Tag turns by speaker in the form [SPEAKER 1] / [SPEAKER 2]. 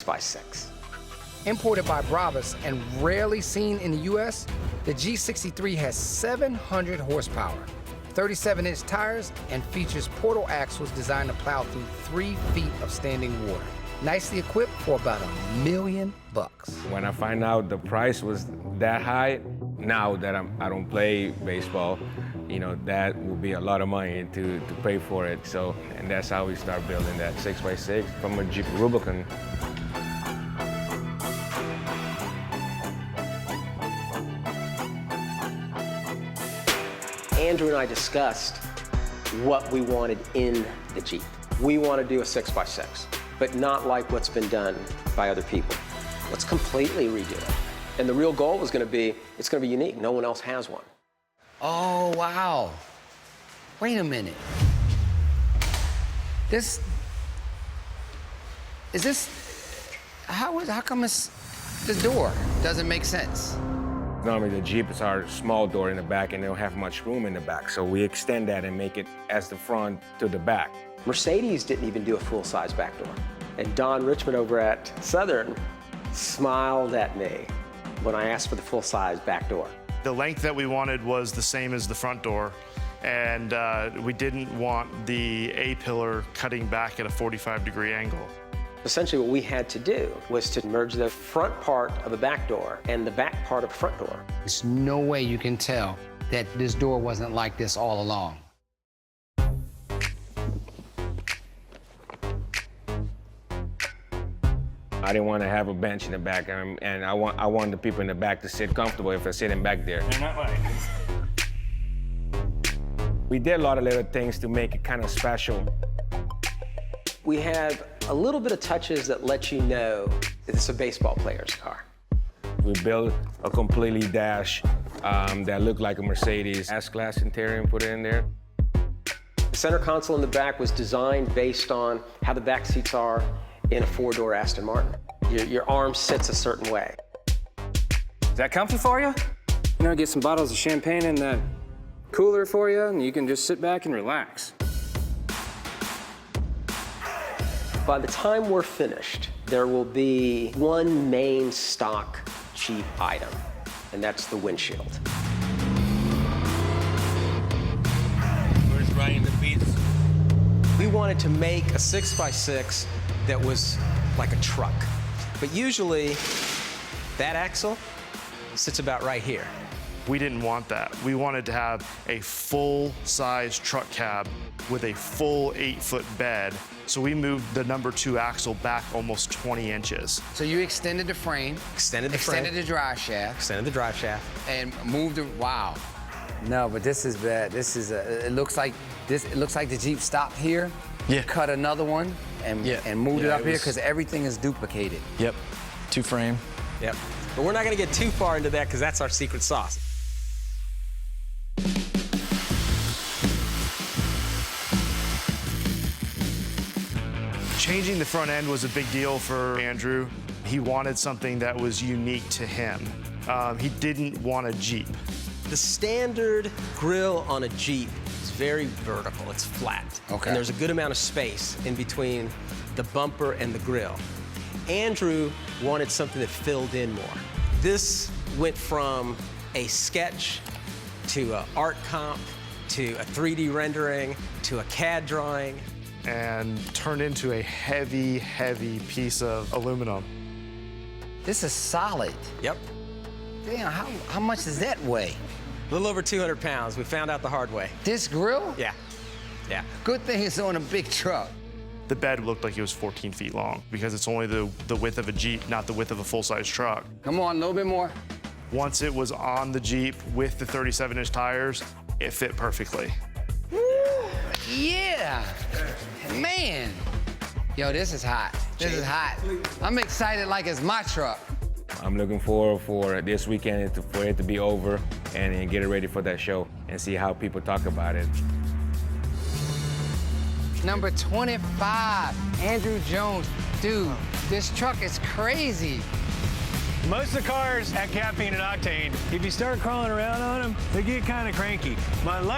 [SPEAKER 1] 6x6.
[SPEAKER 2] Imported by Bravas and rarely seen in the US, the G63 has 700 horsepower, 37-inch tires, and features portal axles designed to plow through 3 feet of standing water. Nicely equipped for about $1 million.
[SPEAKER 3] When I find out the price was that high, now that I don't play baseball, you know, that will be a lot of money to pay for it. So, and that's how we start building that 6x6 from a Jeep Rubicon.
[SPEAKER 1] Andrew and I discussed what we wanted in the Jeep. We want to do a 6x6, but not like what's been done by other people. Let's completely redo it. And the real goal was going to be, it's going to be unique. No one else has one.
[SPEAKER 2] Oh, wow. Wait a minute. How come it's the door? Doesn't make sense.
[SPEAKER 3] Normally the Jeeps are small door in the back and they don't have much room in the back. So we extend that and make it as the front to the back.
[SPEAKER 1] Mercedes didn't even do a full-size back door. And Don Richmond over at Southern smiled at me when I asked for the full-size back door.
[SPEAKER 4] The length that we wanted was the same as the front door, and we didn't want the A-pillar cutting back at a 45-degree angle.
[SPEAKER 1] Essentially what we had to do was to merge the front part of a back door and the back part of a front door.
[SPEAKER 2] There's no way you can tell that this door wasn't like this all along.
[SPEAKER 3] I didn't want to have a bench in the back, and I want the people in the back to sit comfortable if they're sitting back there.
[SPEAKER 4] And that way.
[SPEAKER 3] We did a lot of little things to make it kind of special.
[SPEAKER 1] We have a little bit of touches that let you know that it's a baseball player's car.
[SPEAKER 3] We built a completely dash that looked like a Mercedes S-Class interior and put it in there.
[SPEAKER 1] The center console in the back was designed based on how the back seats are in a 4-door Aston Martin. Your arm sits a certain way.
[SPEAKER 5] Is that comfy for you? You know, get some bottles of champagne in that cooler for you, and you can just sit back and relax.
[SPEAKER 1] By the time we're finished, there will be one main stock Jeep item, and that's the windshield.
[SPEAKER 3] Where's Ryan the Beats?
[SPEAKER 1] We wanted to make a 6x6 that was like a truck. But usually, that axle sits about right here.
[SPEAKER 4] We didn't want that. We wanted to have a full-size truck cab with a full 8-foot bed. So we moved the number 2 axle back almost 20 inches.
[SPEAKER 2] So you extended the frame,
[SPEAKER 1] Extended the
[SPEAKER 2] drive shaft,
[SPEAKER 1] extended the drive shaft.
[SPEAKER 2] and moved the, wow. No, but this is bad. This is it looks like the Jeep stopped here, cut another one, and moved it up here because everything is duplicated.
[SPEAKER 5] Yep, 2-frame.
[SPEAKER 1] Yep. But we're not gonna get too far into that because that's our secret sauce.
[SPEAKER 4] Changing the front end was a big deal for Andrew. He wanted something that was unique to him. He didn't want a Jeep.
[SPEAKER 1] The standard grille on a Jeep is very vertical, it's flat.
[SPEAKER 2] Okay.
[SPEAKER 1] And there's a good amount of space in between the bumper and the grille. Andrew wanted something that filled in more. This went from a sketch to an art comp to a 3D rendering to a CAD drawing.
[SPEAKER 4] And turned into a heavy, heavy piece of aluminum.
[SPEAKER 2] This is solid.
[SPEAKER 1] Yep.
[SPEAKER 2] Damn, how much does that weigh?
[SPEAKER 1] A little over 200 pounds. We found out the hard way.
[SPEAKER 2] This grill?
[SPEAKER 1] Yeah. Yeah.
[SPEAKER 2] Good thing it's on a big truck.
[SPEAKER 4] The bed looked like it was 14 feet long because it's only the width of a Jeep, not the width of a full-size truck.
[SPEAKER 2] Come on, a little bit more.
[SPEAKER 4] Once it was on the Jeep with the 37-inch tires, it fit perfectly.
[SPEAKER 2] Woo! Yeah. Man. Yo, this is hot. This is hot. I'm excited like it's my truck.
[SPEAKER 3] I'm looking forward for this weekend for it to be over and get it ready for that show and see how people talk about it.
[SPEAKER 2] Number 25, Andrew Jones. Dude, this truck is crazy.
[SPEAKER 6] Most of the cars at Caffeine and Octane, if you start crawling around on them, they get kind of cranky. My luck